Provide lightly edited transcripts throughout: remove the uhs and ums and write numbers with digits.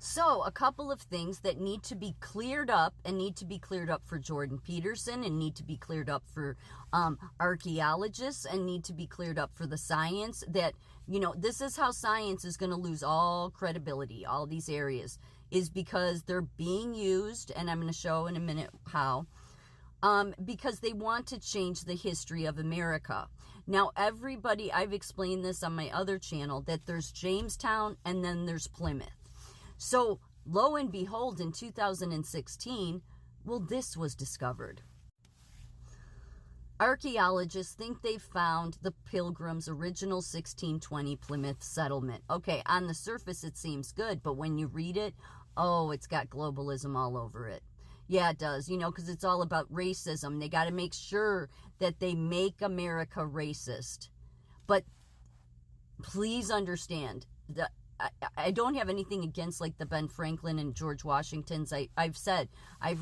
So, a couple of things that need to be cleared up and need to be cleared up for Jordan Peterson and need to be cleared up for archaeologists and need to be cleared up for the science that, this is how science is going to lose all credibility, all these areas, is because they're being used, and I'm going to show in a minute how, because they want to change the history of America. Now, everybody, I've explained this on my other channel, that there's Jamestown and then there's Plymouth. So, lo and behold, in 2016, this was discovered. Archaeologists think they found the Pilgrims' original 1620 Plymouth settlement. Okay, on the surface it seems good, but when you read it, it's got globalism all over it. Yeah, it does, because it's all about racism. They got to make sure that they make America racist. But please understand that I don't have anything against like the Ben Franklin and George Washingtons. I've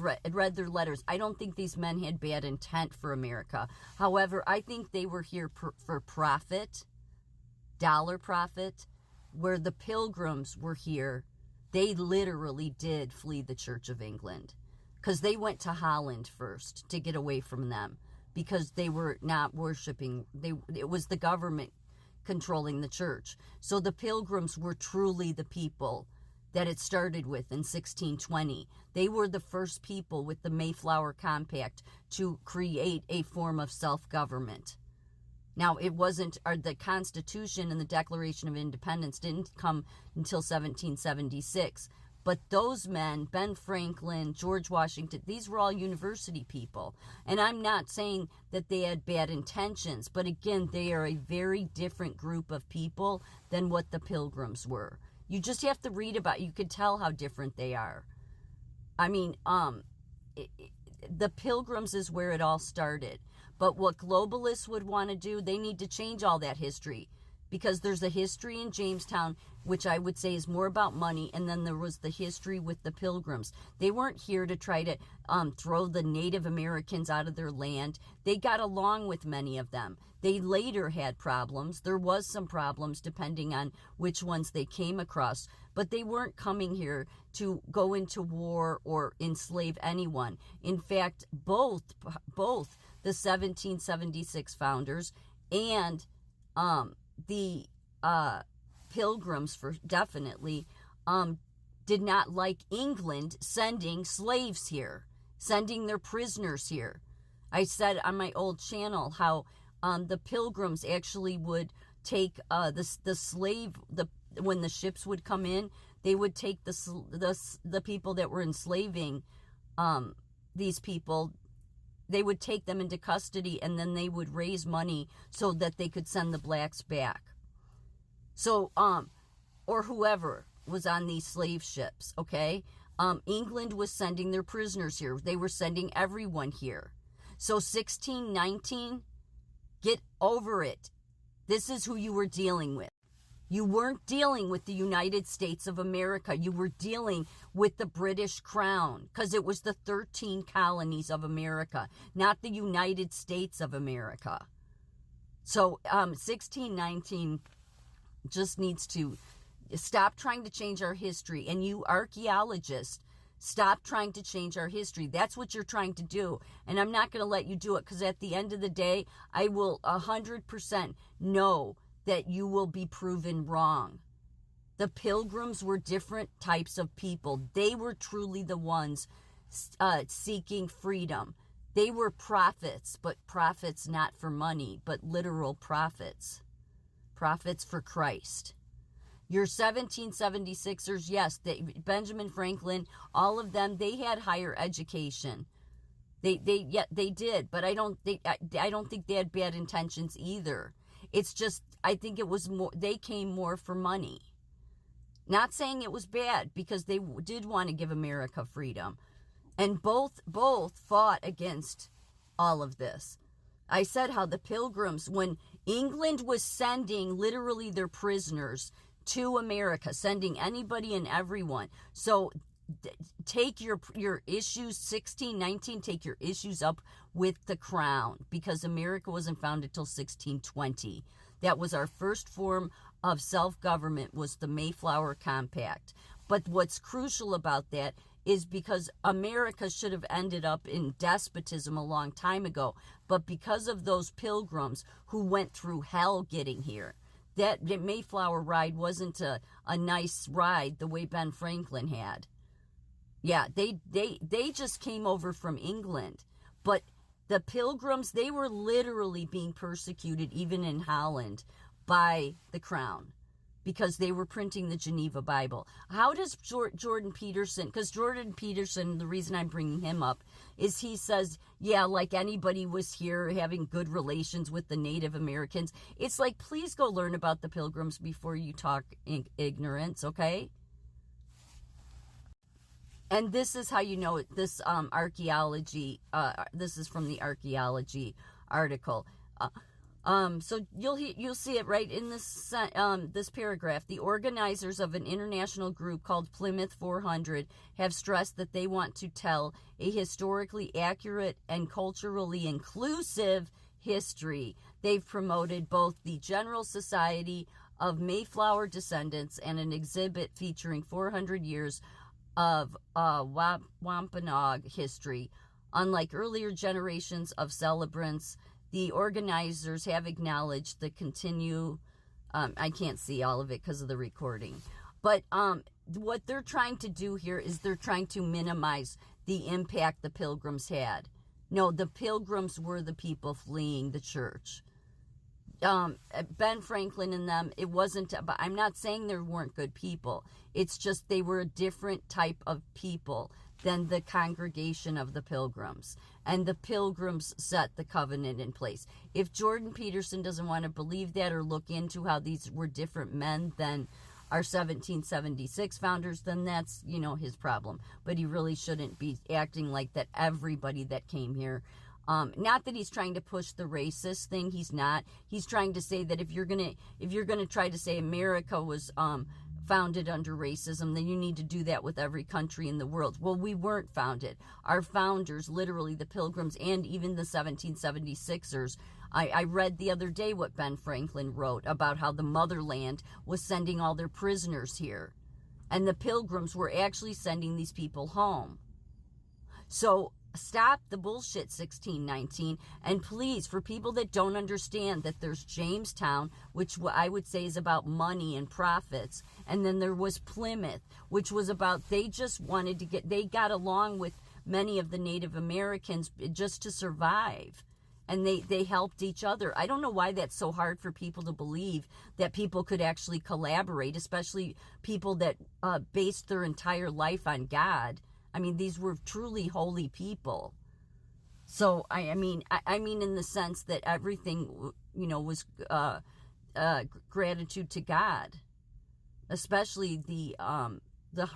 read their letters. I don't think these men had bad intent for America. However, I think they were here for profit, dollar profit, where the Pilgrims were here. They literally did flee the Church of England because they went to Holland first to get away from them because they were not worshiping. It was the government controlling the church. So the Pilgrims were truly the people that it started with in 1620. They were the first people with the Mayflower Compact to create a form of self-government. Now, it wasn't, the Constitution and the Declaration of Independence didn't come until 1776. But those men, Ben Franklin, George Washington, these were all university people. And I'm not saying that they had bad intentions, but again, they are a very different group of people than what the Pilgrims were. You just have to read about it. You could tell how different they are. I mean, the Pilgrims is where it all started. But what globalists would want to do, they need to change all that history. Because there's a history in Jamestown, which I would say is more about money, and then there was the history with the Pilgrims. They weren't here to try to throw the Native Americans out of their land. They got along with many of them. They later had problems. There was some problems depending on which ones they came across. But they weren't coming here to go into war or enslave anyone. In fact, both the 1776 founders and the Pilgrims definitely did not like England sending slaves here, sending their prisoners here. I said on my old channel how the Pilgrims actually would take when the ships would come in, they would take the people that were enslaving these people. They would take them into custody and then they would raise money so that they could send the blacks back. So, or whoever was on these slave ships, okay? England was sending their prisoners here. They were sending everyone here. So 1619, get over it. This is who you were dealing with. You weren't dealing with the United States of America. You were dealing with the British Crown because it was the 13 colonies of America, not the United States of America. So 1619 just needs to stop trying to change our history. And you archaeologists, stop trying to change our history. That's what you're trying to do. And I'm not going to let you do it because at the end of the day, I will 100% know that you will be proven wrong. The Pilgrims were different types of people. They were truly the ones seeking freedom. They were prophets, but prophets not for money, but literal prophets. Prophets for Christ. Your 1776ers, yes, Benjamin Franklin, all of them, they had higher education. They did, but I don't think they had bad intentions either. It's just, I think it was more, they came more for money. Not saying it was bad, because they did want to give America freedom. And both fought against all of this. I said how the Pilgrims, when England was sending literally their prisoners to America, sending anybody and everyone. So take your issues, 1619, take your issues up with the crown, because America wasn't founded till 1620. That was our first form of self-government, was the Mayflower Compact. But what's crucial about that is because America should have ended up in despotism a long time ago. But because of those pilgrims who went through hell getting here, that Mayflower ride wasn't a nice ride the way Ben Franklin had. Yeah, they just came over from England. But the pilgrims, they were literally being persecuted even in Holland by the crown, because they were printing the Geneva Bible. How does Jordan Peterson, because Jordan Peterson, the reason I'm bringing him up, is he says, yeah, like anybody was here having good relations with the Native Americans. It's like, please go learn about the Pilgrims before you talk ignorance, okay? And this is how you know it. This archaeology, this is from the archaeology article. So you'll see it right in this this paragraph. The organizers of an international group called Plymouth 400 have stressed that they want to tell a historically accurate and culturally inclusive history. They've promoted both the General Society of Mayflower Descendants and an exhibit featuring 400 years of Wampanoag history. Unlike earlier generations of celebrants, the organizers have acknowledged the I can't see all of it because of the recording, but what they're trying to do here is they're trying to minimize the impact the Pilgrims had. No, the Pilgrims were the people fleeing the church. Ben Franklin and them, it wasn't, but I'm not saying there weren't good people. It's just they were a different type of people than the congregation of the Pilgrims. And the Pilgrims set the covenant in place. If Jordan Peterson doesn't want to believe that or look into how these were different men than our 1776 founders, then that's, his problem. But he really shouldn't be acting like that everybody that came here. Not that he's trying to push the racist thing. He's not. He's trying to say that if you're gonna try to say America was founded under racism, then you need to do that with every country in the world. Well, we weren't founded. Our founders, literally the Pilgrims and even the 1776ers. I read the other day what Ben Franklin wrote about how the motherland was sending all their prisoners here, and the Pilgrims were actually sending these people home. So stop the bullshit, 1619, and please, for people that don't understand that there's Jamestown, which I would say is about money and profits, and then there was Plymouth, which was about they just wanted to they got along with many of the Native Americans just to survive, and they helped each other. I don't know why that's so hard for people to believe, that people could actually collaborate, especially people that based their entire life on God. I mean, these were truly holy people. So, I mean in the sense that everything, was gratitude to God. Especially the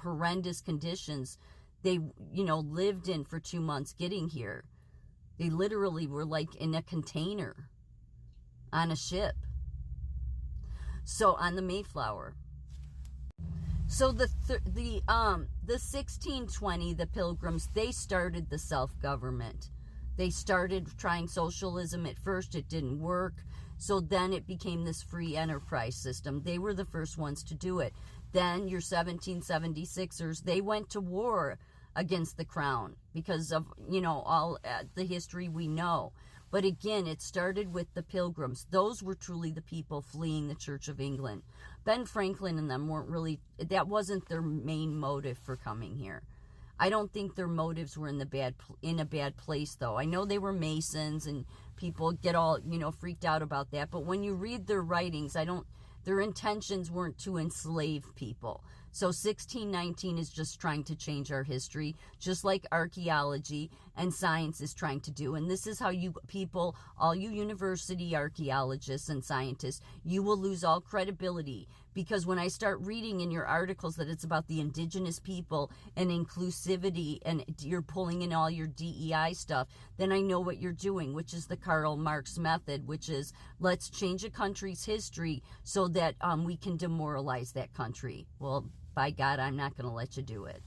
horrendous conditions they, lived in for 2 months getting here. They literally were like in a container on a ship. So, on the Mayflower. So the 1620, the Pilgrims, they started the self-government. They started trying socialism at first. It didn't work. So then it became this free enterprise system. They were the first ones to do it. Then your 1776ers, they went to war against the crown because of, all the history we know. But again, it started with the Pilgrims. Those were truly the people fleeing the Church of England. Ben Franklin and them that wasn't their main motive for coming here. I don't think their motives were in a bad place, though. I know they were Masons, and people get all, freaked out about that. But when you read their writings, their intentions weren't to enslave people. So 1619 is just trying to change our history, just like archaeology and science is trying to do. And this is how you people, all you university archaeologists and scientists, you will lose all credibility. Because when I start reading in your articles that it's about the indigenous people and inclusivity, and you're pulling in all your DEI stuff, then I know what you're doing, which is the Karl Marx method, which is let's change a country's history so that we can demoralize that country. Well, by God, I'm not going to let you do it.